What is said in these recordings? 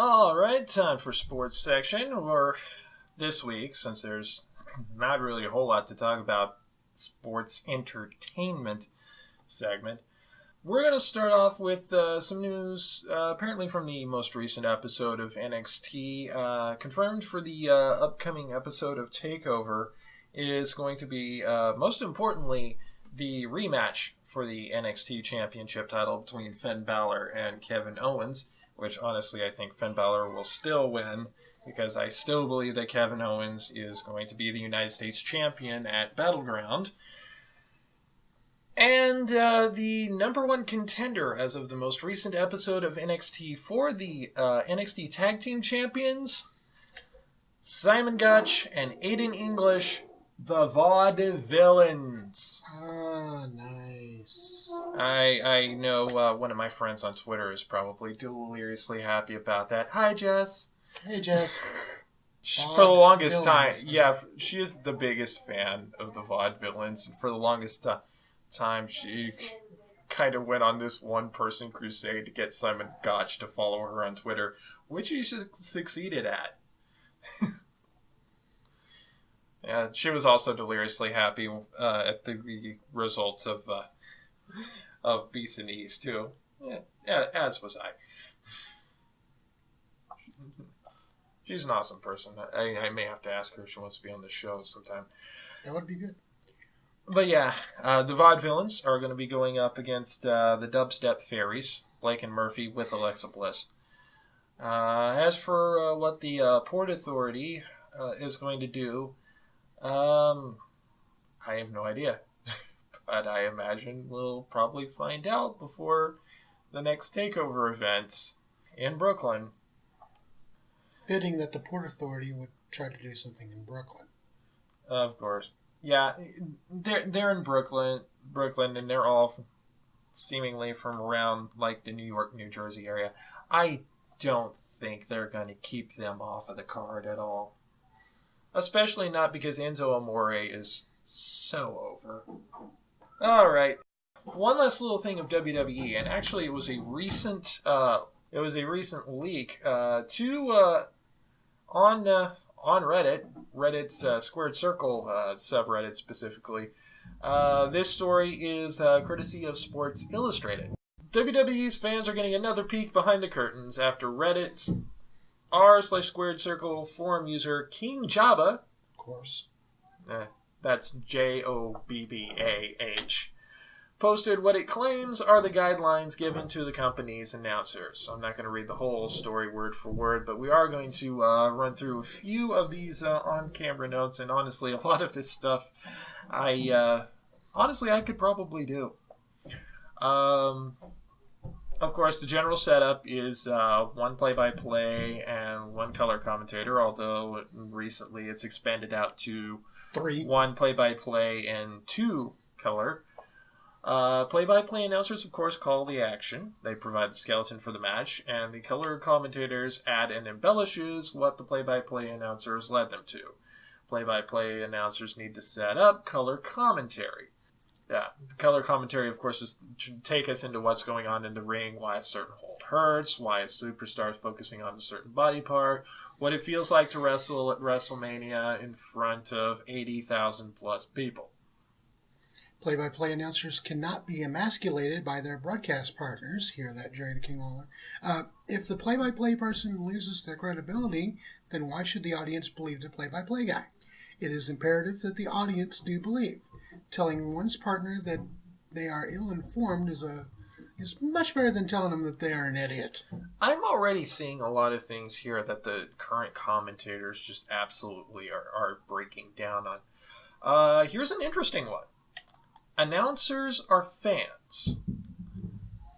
All right, time for sports section. Or this week, since there's not really a whole lot to talk about, sports entertainment segment. We're going to start off with some news, apparently from the most recent episode of NXT. Confirmed for the upcoming episode of TakeOver is going to be, most importantly, the rematch for the NXT Championship title between Finn Balor and Kevin Owens, which honestly I think Finn Balor will still win, because I still believe that Kevin Owens is going to be the United States Champion at Battleground. And the number one contender as of the most recent episode of NXT for the NXT Tag Team Champions, Simon Gotch and Aiden English, the Vaudevillains. Ah, nice. I know one of my friends on Twitter is probably deliriously happy about that. Hi, Jess. Hey, Jess. For the longest time, yeah, she is the biggest fan of the Vaudevillains, and for the longest time, she kind of went on this one-person crusade to get Simon Gotch to follow her on Twitter, which he succeeded at. Yeah, she was also deliriously happy at the results of Beast and East too. Yeah, as was I. She's an awesome person. I may have to ask her if she wants to be on the show sometime. That would be good. But yeah, the Vaudevillains are going to be going up against the Dubstep Fairies, Blake and Murphy with Alexa Bliss. As for what the Port Authority is going to do, I have no idea. But I imagine we'll probably find out before the next TakeOver event in Brooklyn. Fitting that the Port Authority would try to do something in Brooklyn. Of course. Yeah, they're in Brooklyn, and they're all seemingly from around like the New York, New Jersey area. I don't think they're going to keep them off of the card at all. Especially not because Enzo Amore is so over. All right, one last little thing of WWE, and actually it was a recent leak on Reddit's Squared Circle subreddit specifically. This story is courtesy of Sports Illustrated. WWE's fans are getting another peek behind the curtains after Reddit's r/Squared Circle forum user King Jabba, of course, that's Jobbah, posted what it claims are the guidelines given to the company's announcers. I'm not going to read the whole story word for word, but we are going to run through a few of these on-camera notes, and honestly, a lot of this stuff I could probably do. Of course, the general setup is one play-by-play and one color commentator, although recently it's expanded out to 3. One play-by-play and 2 color. Play-by-play announcers, of course, call the action. They provide the skeleton for the match, and the color commentators add and embellishes what the play-by-play announcers led them to. Play-by-play announcers need to set up color commentary. Yeah, the color commentary, of course, is to take us into what's going on in the ring, why a certain hold hurts, why a superstar is focusing on a certain body part, what it feels like to wrestle at WrestleMania in front of 80,000 plus people. Play-by-play announcers cannot be emasculated by their broadcast partners. Hear that, Jerry the King Lawler? If the play-by-play person loses their credibility, then why should the audience believe the play-by-play guy? It is imperative that the audience do believe. Telling one's partner that they are ill-informed is much better than telling them that they are an idiot. I'm already seeing a lot of things here that the current commentators just absolutely are breaking down on. Here's an interesting one. Announcers are fans.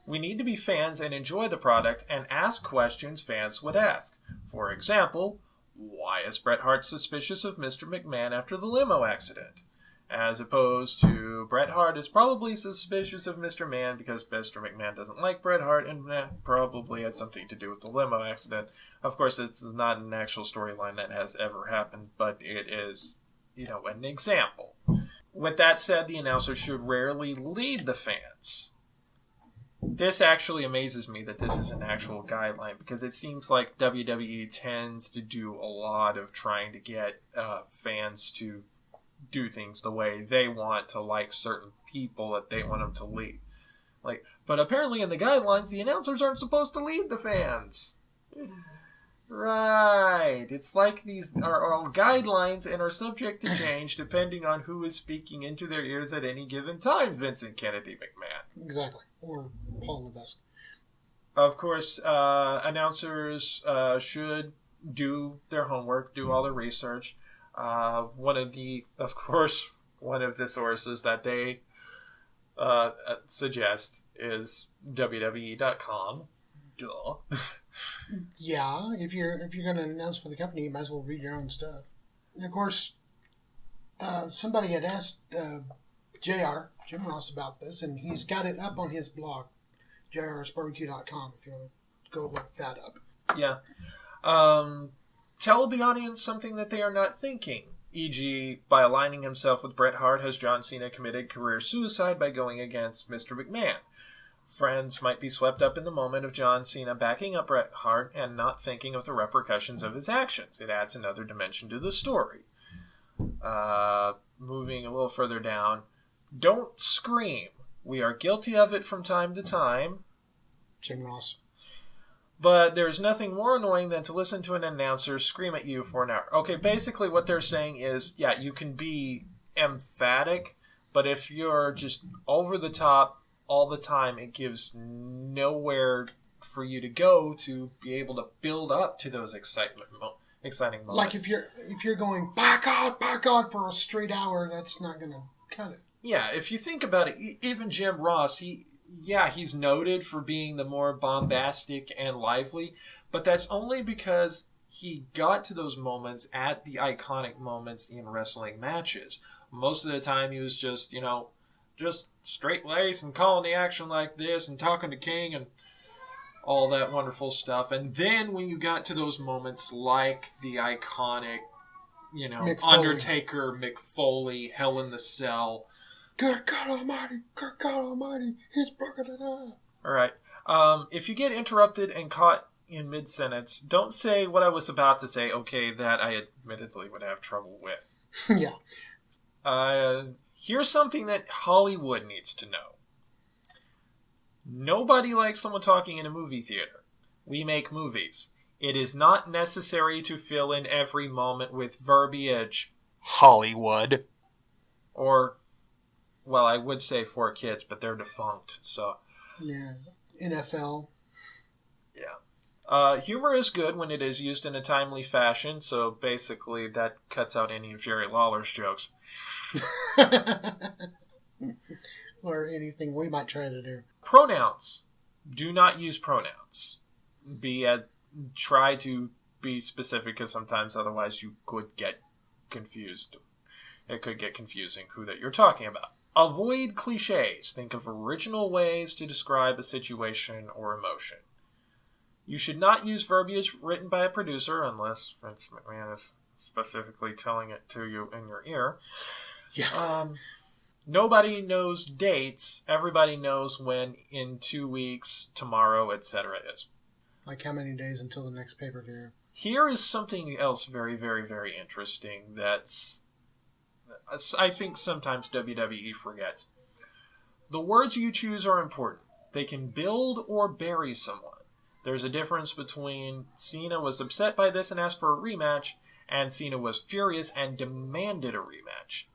We need to be fans and enjoy the product and ask questions fans would ask. For example, why is Bret Hart suspicious of Mr. McMahon after the limo accident? As opposed to Bret Hart is probably suspicious of Mr. McMahon because Mr. McMahon doesn't like Bret Hart and probably had something to do with the limo accident. Of course, it's not an actual storyline that has ever happened, but it is, an example. With that said, the announcer should rarely lead the fans. This actually amazes me that this is an actual guideline, because it seems like WWE tends to do a lot of trying to get fans to do things the way they want, to like certain people that they want them to lead. But apparently in the guidelines, the announcers aren't supposed to lead the fans. Right. It's like these are all guidelines and are subject to change depending on who is speaking into their ears at any given time, Vincent Kennedy McMahon. Exactly. Or Paul Levesque. Of course, announcers should do their homework, do all their research. One of the sources that they suggest is WWE.com. Duh. Yeah, if you're going to announce for the company, you might as well read your own stuff. And of course, somebody had asked Jim Ross about this, and he's got it up on his blog, jrsbarbecue.com, if you want to go look that up. Yeah. Tell the audience something that they are not thinking. E.g., by aligning himself with Bret Hart, has John Cena committed career suicide by going against Mr. McMahon? Friends might be swept up in the moment of John Cena backing up Bret Hart and not thinking of the repercussions of his actions. It adds another dimension to the story. Moving a little further down. Don't scream. We are guilty of it from time to time. Jim Ross. But there's nothing more annoying than to listen to an announcer scream at you for an hour. Okay, basically what they're saying is, yeah, you can be emphatic, but if you're just over the top all the time, it gives nowhere for you to go to be able to build up to those exciting moments. Like if you're going, by God, for a straight hour, that's not going to cut it. Yeah, if you think about it, even Jim Ross, he's noted for being the more bombastic and lively, but that's only because he got to those moments at the iconic moments in wrestling matches. Most of the time he was just straight lace and calling the action like this and talking to King and all that wonderful stuff. And then when you got to those moments like the iconic, Mick Undertaker, Mick Foley, Hell in the Cell. Good God Almighty, he's broken it up. All right. If you get interrupted and caught in mid-sentence, don't say what I was about to say. Okay, that I admittedly would have trouble with. Yeah. Here's something that Hollywood needs to know. Nobody likes someone talking in a movie theater. We make movies. It is not necessary to fill in every moment with verbiage. Hollywood. Or, well, I would say 4Kids, but they're defunct, so... Yeah. NFL. Yeah. Humor is good when it is used in a timely fashion, so basically that cuts out any of Jerry Lawler's jokes. Or anything we might try to do. Pronouns. Do not use pronouns. Try to be specific, because sometimes otherwise you could get confused. It could get confusing who that you're talking about. Avoid cliches. Think of original ways to describe a situation or emotion. You should not use verbiage written by a producer unless Vince McMahon is specifically telling it to you in your ear. Yeah. Nobody knows dates. Everybody knows when in 2 weeks, tomorrow, etc. is. Like how many days until the next pay-per-view. Here is something else very, very, very interesting that's... I think sometimes WWE forgets. The words you choose are important. They can build or bury someone. There's a difference between Cena was upset by this and asked for a rematch, and Cena was furious and demanded a rematch.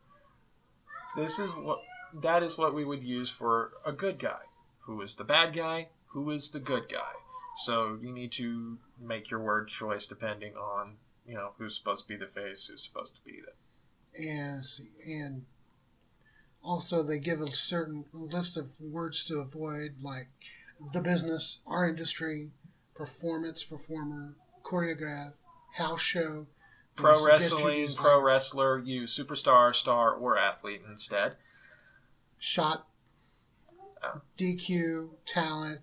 That is what we would use for a good guy. Who is the bad guy? Who is the good guy? So you need to make your word choice depending on, who's supposed to be the face, who's supposed to be the... And also they give a certain list of words to avoid, like the business, our industry, performance, performer, choreograph, house show. Pro wrestling, pro wrestler, use superstar, star, or athlete instead. Shot, DQ, talent.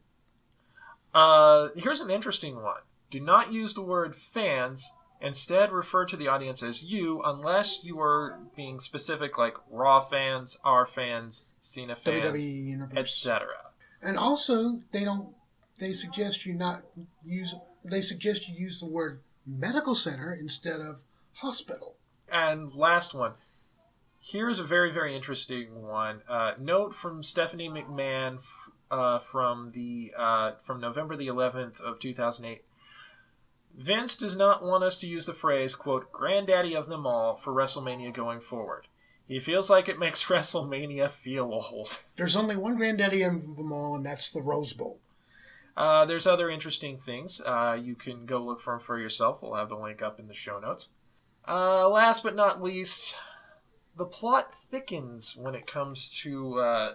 Here's an interesting one. Do not use the word fans. Instead, refer to the audience as you, unless you are being specific, like Raw fans, our fans, Cena fans, WWE Universe, etc. And also, they suggest you use the word medical center instead of hospital. And last one. Here's a very, very interesting one. Note from Stephanie McMahon from November the 11th of 2008. Vince does not want us to use the phrase, quote, granddaddy of them all for WrestleMania going forward. He feels like it makes WrestleMania feel old. There's only one granddaddy of them all, and that's the Rose Bowl. There's other interesting things. You can go look for them for yourself. We'll have the link up in the show notes. Last but not least, the plot thickens when it comes to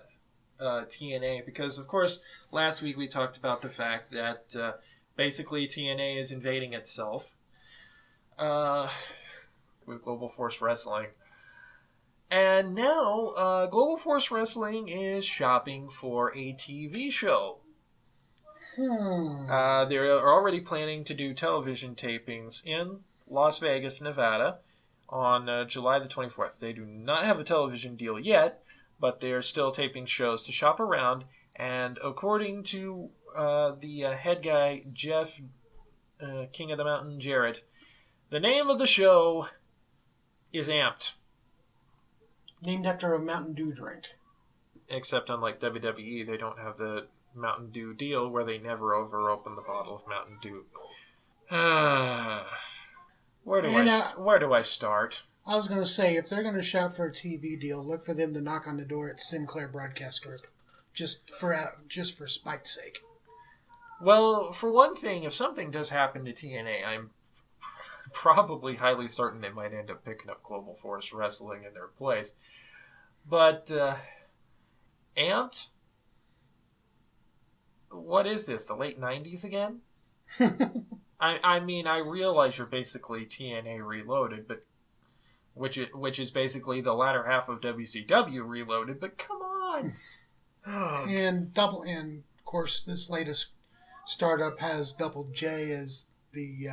TNA, because, of course, last week we talked about the fact that basically TNA is invading itself with Global Force Wrestling. And now Global Force Wrestling is shopping for a TV show. They're already planning to do television tapings in Las Vegas, Nevada on July the 24th. They do not have a television deal yet, but they're still taping shows to shop around. And according to the head guy, Jeff, King of the Mountain Jarrett, the name of the show is Amped. Named after a Mountain Dew drink. Except unlike WWE, they don't have the Mountain Dew deal where they never open the bottle of Mountain Dew. Where do I start? I was going to say, if they're going to shop for a TV deal, look for them to knock on the door at Sinclair Broadcast Group. Just for spite's sake. Well, for one thing, if something does happen to TNA, I'm probably highly certain they might end up picking up Global Force Wrestling in their place. But, Amped? What is this, the late 90s again? I mean, I realize you're basically TNA Reloaded, but which is basically the latter half of WCW Reloaded, but come on! And of course, this latest startup has Double J as the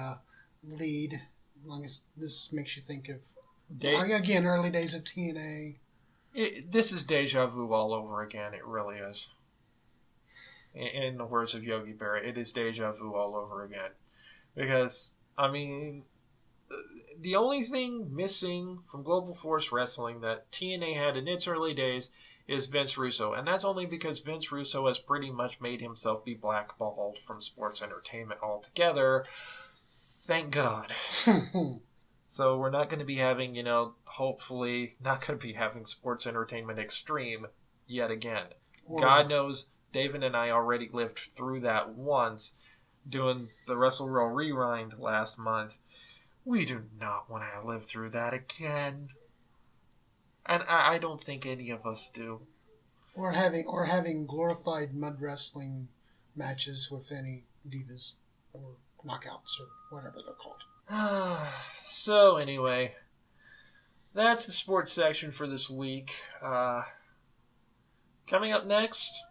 lead. As long as this makes you think of, again, early days of TNA. This is deja vu all over again. It really is. In the words of Yogi Berra, it is deja vu all over again. Because, I mean, the only thing missing from Global Force Wrestling that TNA had in its early days is Vince Russo. And that's only because Vince Russo has pretty much made himself be blackballed from sports entertainment altogether. Thank God. So we're not going to be having, hopefully not going to be having Sports Entertainment Extreme yet again. God knows David and I already lived through that once doing the Wrestle Row Rewind last month. We do not want to live through that again. And I don't think any of us do. Or having glorified mud wrestling matches with any divas or knockouts or whatever they're called. So anyway, that's the sports section for this week. Coming up next,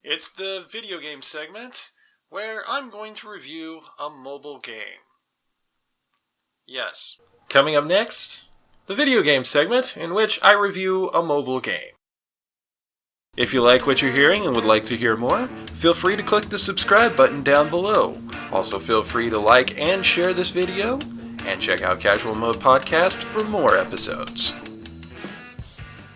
it's the video game segment where I'm going to review a mobile game. Yes. Coming up next, the video game segment in which I review a mobile game. If you like what you're hearing and would like to hear more, feel free to click the subscribe button down below. Also feel free to like and share this video, and check out Casual Mode Podcast for more episodes.